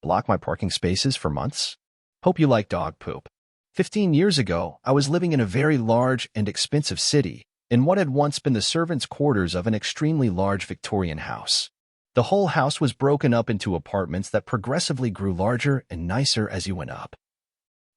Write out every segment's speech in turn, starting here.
block my parking spaces for months? Hope you like dog poop. 15 years ago, I was living in a very large and expensive city, in what had once been the servants' quarters of an extremely large Victorian house. The whole house was broken up into apartments that progressively grew larger and nicer as you went up.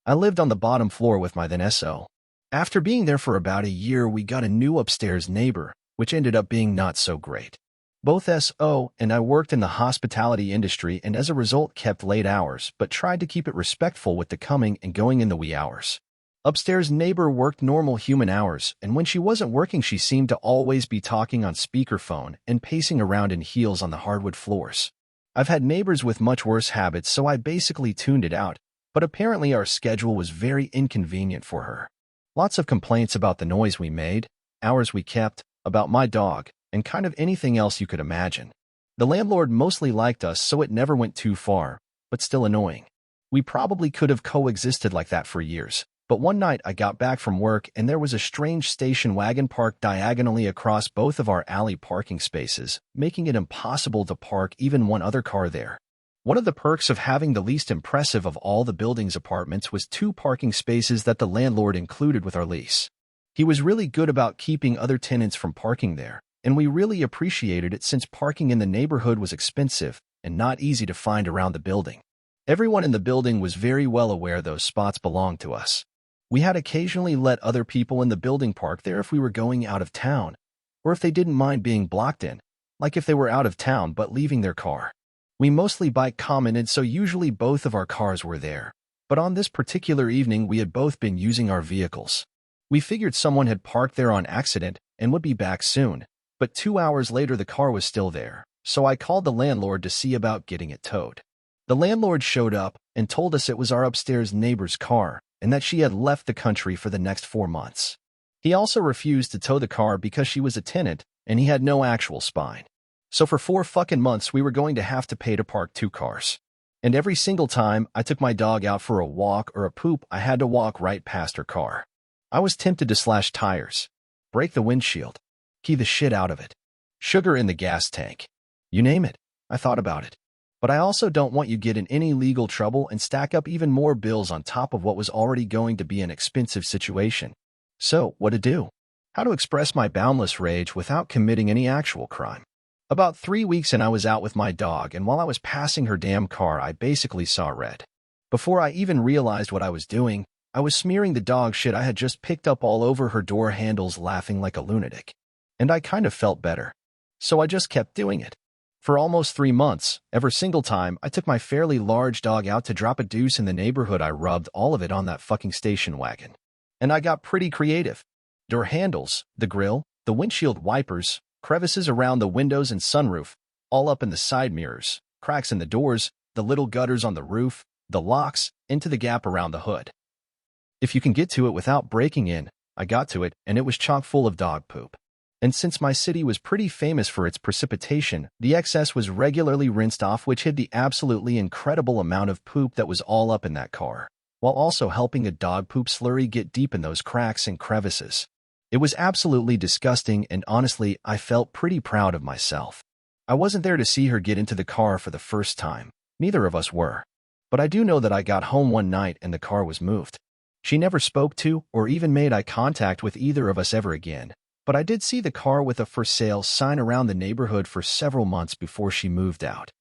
I lived on the bottom floor with my then SO. After being there for about a year, we got a new upstairs neighbor, which ended up being not so great. Both SO and I worked in the hospitality industry and as a result kept late hours, but tried to keep it respectful with the coming and going in the wee hours. Upstairs neighbor worked normal human hours, and when she wasn't working she seemed to always be talking on speakerphone and pacing around in heels on the hardwood floors. I've had neighbors with much worse habits, so I basically tuned it out, but apparently our schedule was very inconvenient for her. Lots of complaints about the noise we made, hours we kept, about my dog, and kind of anything else you could imagine. The landlord mostly liked us, so it never went too far, but still annoying. We probably could have coexisted like that for years, but one night I got back from work and there was a strange station wagon parked diagonally across both of our alley parking spaces, making it impossible to park even one other car there. One of the perks of having the least impressive of all the building's apartments was 2 parking spaces that the landlord included with our lease. He was really good about keeping other tenants from parking there, and we really appreciated it since parking in the neighborhood was expensive and not easy to find around the building. Everyone in the building was very well aware those spots belonged to us. We had occasionally let other people in the building park there if we were going out of town, or if they didn't mind being blocked in, like if they were out of town but leaving their car. We mostly bike commented, so usually both of our cars were there, but on this particular evening we had both been using our vehicles. We figured someone had parked there on accident and would be back soon, but 2 hours later the car was still there, so I called the landlord to see about getting it towed. The landlord showed up and told us it was our upstairs neighbor's car and that she had left the country for the next 4 months. He also refused to tow the car because she was a tenant and he had no actual spine. So for 4 fucking months we were going to have to pay to park 2 cars. And every single time I took my dog out for a walk or a poop, I had to walk right past her car. I was tempted to slash tires, break the windshield, key the shit out of it, sugar in the gas tank. You name it, I thought about it. But I also don't want you to get in any legal trouble and stack up even more bills on top of what was already going to be an expensive situation. So, what to do? How to express my boundless rage without committing any actual crime? About 3 weeks in, I was out with my dog, and while I was passing her damn car, I basically saw red. Before I even realized what I was doing, I was smearing the dog shit I had just picked up all over her door handles, laughing like a lunatic. And I kind of felt better. So I just kept doing it. For almost 3 months, every single time I took my fairly large dog out to drop a deuce in the neighborhood, I rubbed all of it on that fucking station wagon. And I got pretty creative. Door handles, the grill, the windshield wipers, crevices around the windows and sunroof, all up in the side mirrors, cracks in the doors, the little gutters on the roof, the locks, into the gap around the hood. If you can get to it without breaking in, I got to it, and it was chock full of dog poop. And since my city was pretty famous for its precipitation, the excess was regularly rinsed off, which hid the absolutely incredible amount of poop that was all up in that car, while also helping a dog poop slurry get deep in those cracks and crevices. It was absolutely disgusting, and honestly, I felt pretty proud of myself. I wasn't there to see her get into the car for the first time. Neither of us were. But I do know that I got home one night and the car was moved. She never spoke to or even made eye contact with either of us ever again, but I did see the car with a for sale sign around the neighborhood for several months before she moved out.